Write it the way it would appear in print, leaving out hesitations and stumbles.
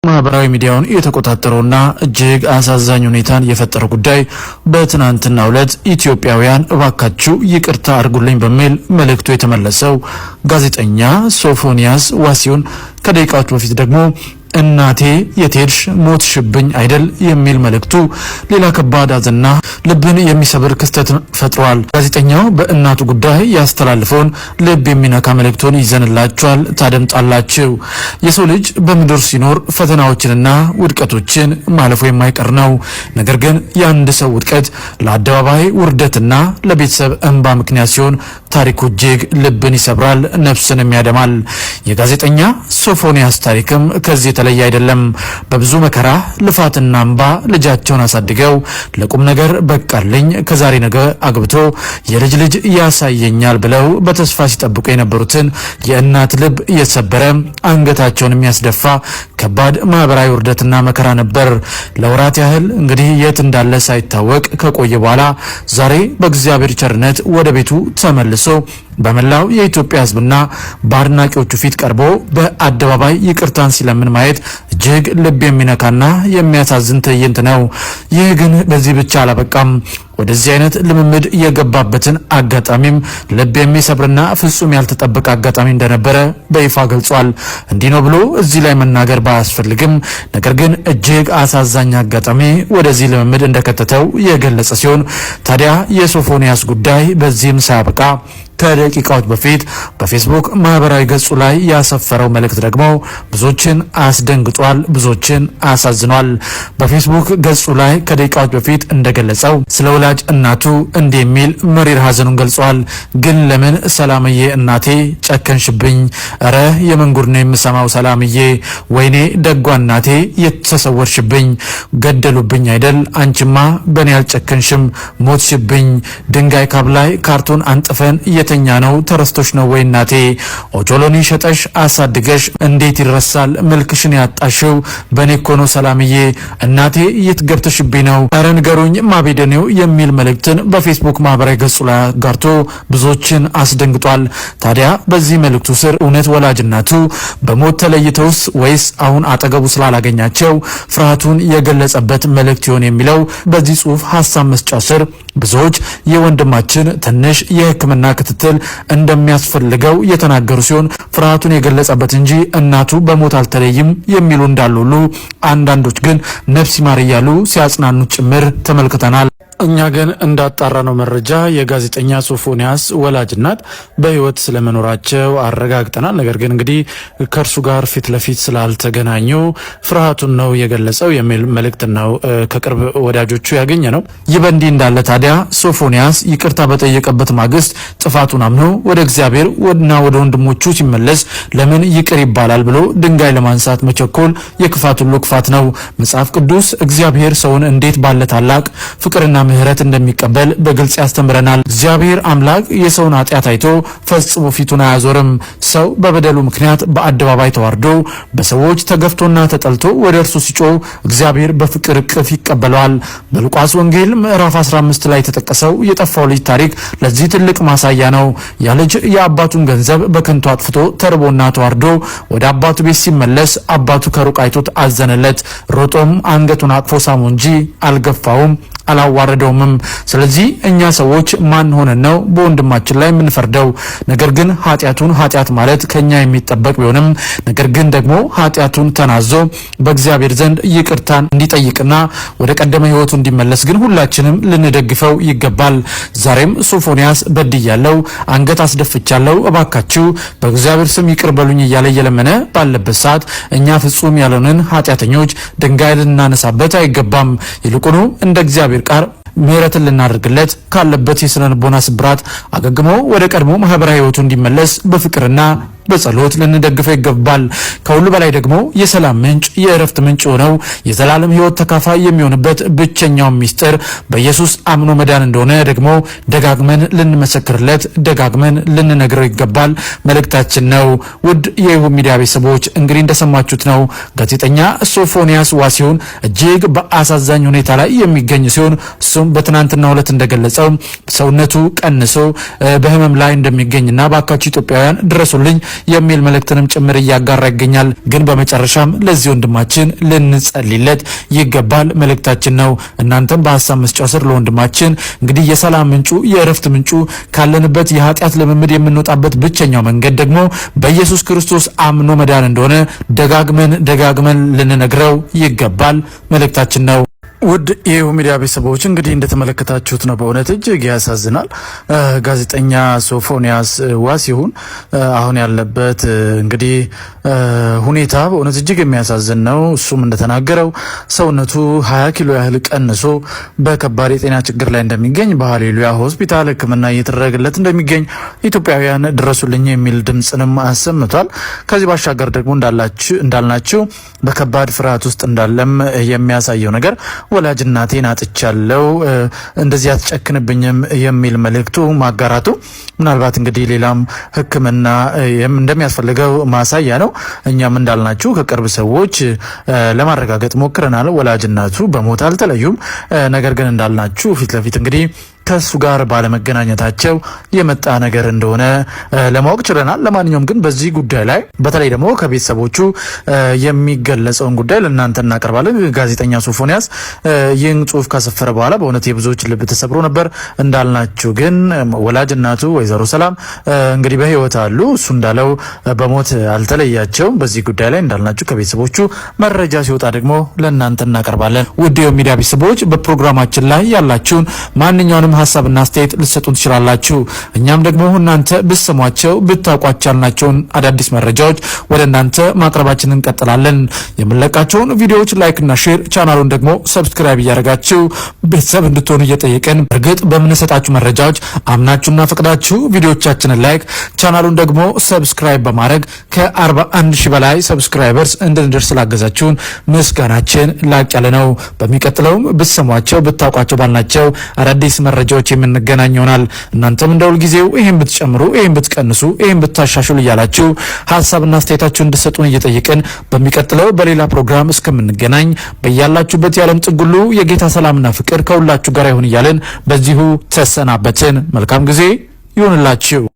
ማህበራዊ ሚዲያውን የተቆጣጠረውና እጅግ አሳዛኝ ሁኔታን የፈጠረው ጉዳይ በትናንትናው ዕለት ኢትዮጵያውያን እባካችሁ ይቅርታ አድርጉልኝ በሚል መልእክቱ የተመለሰው ጋዜጠኛ ሶፎንያስ ዋሲሁን ከደቂቃዎች በፊት ደግሞ እናቴ የትሄድሽ ሞትሽብኝ አይደል የሚል መልእክቱ ሌላ ከባድ አዘንና ልብን የሚሰብር ክስተት ፈጥሯል። ጋዜጠኛው በእናቱ ጉዳይ ያስተላልፈውን ልብ የሚነካ መልእክቱን ይዘንላችኋል፣ ታደምጣላችሁ። የሰው ልጅ በምድር ሲኖር ፈተናዎችንና ውድቀቶችን ማለፉ የማይቀር ነው። ነገር ግን የአንድ ሰው ውድቀት ለአደባባይ ውርደትና ለቤተሰብ እንባ ምክንያት ሲሆን ታሪኩ እጅግ ልብን ይሰብራል፣ ነፍስንም ያደማል። የጋዜጠኛ ሶፎንያስ ታሪክም ከዚህ የተለየ አይደለም። በብዙ መከራ ልፋትና እንባ ልጃቸውን አሳድገው ለቁም ነገር በቃልኝ ከዛሬ ነገ አግብቶ የልጅ ልጅ ያሳየኛል ብለው በተስፋ ሲጠብቁ የነበሩትን የእናት ልብ እየተሰበረ አንገታቸውን የሚያስደፋ ከባድ ማህበራዊ ውርደትና መከራ ነበር። ለወራት ያህል እንግዲህ የት እንዳለ ሳይታወቅ ከቆየ በኋላ ዛሬ በእግዚአብሔር ቸርነት ወደ ቤቱ ተመልሶ በመላው የኢትዮጵያ ሕዝብና በአድናቂዎቹ ፊት ቀርቦ በአደባባይ ይቅርታን ሲለምን ማየት እጅግ ልብ የሚነካና የሚያሳዝን ትዕይንት ነው። ይህ ግን በዚህ ብቻ አላበቃም። ወደዚህ አይነት ልምምድ የገባበትን አጋጣሚም ልብ የሚሰብርና ፍጹም ያልተጠበቀ አጋጣሚ እንደነበረ በይፋ ገልጿል። እንዲህ ነው ብሎ እዚህ ላይ መናገር ባያስፈልግም ነገር ግን እጅግ አሳዛኝ አጋጣሚ ወደዚህ ልምምድ እንደከተተው የገለጸ ሲሆን ታዲያ የሶፎንያስ ጉዳይ በዚህም ሳያበቃ ከደቂቃዎች በፊት በፌስቡክ ማህበራዊ ገጹ ላይ ያሰፈረው መልእክት ደግሞ ብዙዎችን አስደንግጧል፣ ብዙዎችን አሳዝኗል። በፌስቡክ ገጹ ላይ ከደቂቃዎች በፊት እንደገለጸው ስለ ወላጅ እናቱ እንዲህ የሚል መሪር ሐዘኑን ገልጿል። ግን ለምን ሰላምዬ እናቴ ጨከንሽብኝ? እረ የመንጉር ነው የምሰማው ሰላምዬ፣ ወይኔ ደጓ እናቴ የተሰወርሽብኝ፣ ገደሉብኝ አይደል? አንቺማ በኔ አልጨከንሽም፣ ሞትሽብኝ። ድንጋይ ካብ ላይ ካርቶን አንጥፈን የተኛ ነው ተረስቶሽ ነው ወይ እናቴ? ኦቾሎኒ ሸጠሽ አሳድገሽ እንዴት ይረሳል መልክሽን ያጣሽው? በኔ እኮ ነው ሰላምዬ እናቴ እየተገብተሽብኝ ነው። ኧረ ንገሩኝ ማቤደኔው የሚል መልእክትን በፌስቡክ ማህበራዊ ገጹ ላይ ጋርቶ ብዙዎችን አስደንግጧል። ታዲያ በዚህ መልእክቱ ስር እውነት ወላጅ እናቱ በሞት ተለይተውስ ወይስ አሁን አጠገቡ ስላላገኛቸው ፍርሃቱን የገለጸበት መልእክት ይሆን የሚለው በዚህ ጽሁፍ ሐሳብ መስጫው ስር ብዙዎች የወንድማችን ትንሽ የሕክምና ክትትል እንደሚያስፈልገው የተናገሩ ሲሆን ፍርሃቱን የገለጸበት እንጂ እናቱ በሞት አልተለይም የሚሉ እንዳሉ ሁሉ አንዳንዶች ግን ነፍስ ይማር እያሉ ሲያጽናኑት ጭምር ተመልክተናል። እኛ ግን እንዳጣራነው መረጃ የጋዜጠኛ ሶፎንያስ ወላጅ እናት በህይወት ስለመኖራቸው አረጋግጠናል። ነገር ግን እንግዲህ ከእርሱ ጋር ፊት ለፊት ስላልተገናኙ ፍርሃቱን ነው የገለጸው የሚል መልእክት ነው ከቅርብ ወዳጆቹ ያገኘ ነው። ይህ በእንዲህ እንዳለ ታዲያ ሶፎንያስ ይቅርታ በጠየቀበት ማግስት ጥፋቱን አምኖ ወደ እግዚአብሔር እና ወደ ወንድሞቹ ሲመለስ ለምን ይቅር ይባላል ብሎ ድንጋይ ለማንሳት መቸኮል የክፋት ሁሉ ክፋት ነው። መጽሐፍ ቅዱስ እግዚአብሔር ሰውን እንዴት ባለ ታላቅ ፍቅርና ምህረት እንደሚቀበል በግልጽ ያስተምረናል። እግዚአብሔር አምላክ የሰውን ኃጢአት አይቶ ፈጽሞ ፊቱን አያዞርም። ሰው በበደሉ ምክንያት በአደባባይ ተዋርዶ በሰዎች ተገፍቶና ተጠልቶ ወደ እርሱ ሲጮህ እግዚአብሔር በፍቅር እቅፍ ይቀበለዋል። በሉቃስ ወንጌል ምዕራፍ 15 ላይ የተጠቀሰው የጠፋው ልጅ ታሪክ ለዚህ ትልቅ ማሳያ ነው። ያ ልጅ የአባቱን ገንዘብ በከንቱ አጥፍቶ ተርቦና ተዋርዶ ወደ አባቱ ቤት ሲመለስ አባቱ ከሩቅ አይቶት አዘነለት። ሮጦም አንገቱን አቅፎ ሳሙ እንጂ አልገፋውም አላዋረደውም። ስለዚህ እኛ ሰዎች ማን ሆነን ነው በወንድማችን ላይ የምንፈርደው? ነገር ግን ኃጢአቱን ኃጢአት ማለት ከኛ የሚጠበቅ ቢሆንም ነገር ግን ደግሞ ኃጢአቱን ተናዞ በእግዚአብሔር ዘንድ ይቅርታን እንዲጠይቅና ወደ ቀደመ ህይወቱ እንዲመለስ ግን ሁላችንም ልንደግፈው ይገባል። ዛሬም ሶፎንያስ በድያለው፣ አንገት አስደፍቻለሁ፣ እባካችሁ በእግዚአብሔር ስም ይቅር በሉኝ እያለ እየለመነ ባለበት ሰዓት እኛ ፍጹም ያልሆንን ኃጢአተኞች ድንጋይ ልናነሳበት አይገባም። ይልቁኑ እንደ እግዚአብሔር ቃል ምህረትን ልናደርግለት ካለበት የስነ ልቦና ስብራት አገግሞ ወደ ቀድሞ ማህበራዊ ህይወቱ እንዲመለስ በፍቅርና በጸሎት ልንደግፈው ይገባል። ከሁሉ በላይ ደግሞ የሰላም ምንጭ የእረፍት ምንጭ ሆነው የዘላለም ህይወት ተካፋይ የሚሆንበት ብቸኛው ሚስጥር በኢየሱስ አምኖ መዳን እንደሆነ ደግሞ ደጋግመን ልንመሰክርለት ደጋግመን ልንነግረው ይገባል መልእክታችን ነው። ውድ የይሁን ሚዲያ ቤተሰቦች እንግዲህ እንደሰማችሁት ነው ጋዜጠኛ ሶፎንያስ ዋሲሁን እጅግ በአሳዛኝ ሁኔታ ላይ የሚገኝ ሲሆን እሱም በትናንትናው ዕለት እንደገለጸው ሰውነቱ ቀንሶ በህመም ላይ እንደሚገኝና ባካችሁ ኢትዮጵያውያን ድረሱልኝ የሚል መልእክትንም ጭምር እያጋራ ይገኛል። ግን በመጨረሻም ለዚህ ወንድማችን ልንጸልይለት ይገባል መልእክታችን ነው። እናንተም በሐሳብ መስጫው ስር ለወንድማችን እንግዲህ የሰላም ምንጩ የእረፍት ምንጩ ካለንበት የኃጢአት ልምምድ የምንወጣበት ብቸኛው መንገድ ደግሞ በኢየሱስ ክርስቶስ አምኖ መዳን እንደሆነ ደጋግመን ልንነግረው ይገባል መልእክታችን ነው። ውድ የኢሁ ሚዲያ ቤተሰቦች እንግዲህ እንደተመለከታችሁት ነው። በእውነት እጅግ ያሳዝናል። ጋዜጠኛ ሶፎንያስ ዋሲሁን አሁን ያለበት እንግዲህ ሁኔታ በእውነት እጅግ የሚያሳዝን ነው። እሱም እንደተናገረው ሰውነቱ 20 ኪሎ ያህል ቀንሶ በከባድ የጤና ችግር ላይ እንደሚገኝ በሃሌሉያ ሆስፒታል ሕክምና እየተደረገለት እንደሚገኝ ኢትዮጵያውያን ድረሱልኝ የሚል ድምጽንም አሰምቷል። ከዚህ ባሻገር ደግሞ እንዳልናችሁ በከባድ ፍርሃት ውስጥ እንዳለም የሚያሳየው ነገር ወላጅ እናቴን አጥቻለሁ እንደዚህ አትጨክንብኝም የሚል መልእክቱ ማጋራቱ ምናልባት እንግዲህ ሌላም ሕክምና እንደሚያስፈልገው ማሳያ ነው። እኛም እንዳልናችሁ ከቅርብ ሰዎች ለማረጋገጥ ሞክረናል። ወላጅ እናቱ በሞት አልተለዩም። ነገር ግን እንዳልናችሁ ፊት ለፊት እንግዲህ ከሱ ጋር ባለመገናኘታቸው የመጣ ነገር እንደሆነ ለማወቅ ችለናል። ለማንኛውም ግን በዚህ ጉዳይ ላይ በተለይ ደግሞ ከቤተሰቦቹ የሚገለጸውን ጉዳይ ለእናንተ እናቀርባለን። ጋዜጠኛ ሶፎንያስ ይህን ጽሁፍ ካሰፈረ በኋላ በእውነት የብዙዎች ልብ ተሰብሮ ነበር። እንዳልናችሁ ግን ወላጅ እናቱ ወይዘሮ ሰላም እንግዲህ በህይወት አሉ። እሱ እንዳለው በሞት አልተለያቸውም። በዚህ ጉዳይ ላይ እንዳልናችሁ ከቤተሰቦቹ መረጃ ሲወጣ ደግሞ ለእናንተ እናቀርባለን። ውድ የሚዲያ ቤተሰቦች በፕሮግራማችን ላይ ያላችሁን ማንኛውንም ሀሳብና አስተያየት ልትሰጡን ትችላላችሁ። እኛም ደግሞ እናንተ ብትሰሟቸው ብታውቋቸው ያልናቸውን አዳዲስ መረጃዎች ወደ እናንተ ማቅረባችንን እንቀጥላለን። የምንለቃቸውን ቪዲዮዎች ላይክና ሼር፣ ቻናሉን ደግሞ ሰብስክራይብ እያደረጋችሁ ቤተሰብ እንድትሆኑ እየጠየቅን እርግጥ በምንሰጣችሁ መረጃዎች አምናችሁና ፈቅዳችሁ ቪዲዮዎቻችንን ላይክ ቻናሉን ደግሞ ሰብስክራይብ በማድረግ ከ41 ሺህ በላይ ሰብስክራይበርስ እንድንደርስ ስላገዛችሁን ምስጋናችን ላቅ ያለ ነው። በሚቀጥለውም ብትሰሟቸው ብታውቋቸው ባልናቸው አዳዲስ መረጃዎች የምንገናኝ ይሆናል። እናንተም እንደውል ጊዜው ይሄን ብትጨምሩ፣ ይሄን ብትቀንሱ፣ ይሄን ብታሻሽሉ እያላችሁ ሐሳብና አስተያየታችሁን እንድትሰጡን እየጠየቅን በሚቀጥለው በሌላ ፕሮግራም እስከምንገናኝ በያላችሁበት የዓለም ጥግ ሁሉ የጌታ ሰላምና ፍቅር ከሁላችሁ ጋር ይሁን እያልን በዚሁ ተሰናበትን። መልካም ጊዜ ይሁንላችሁ።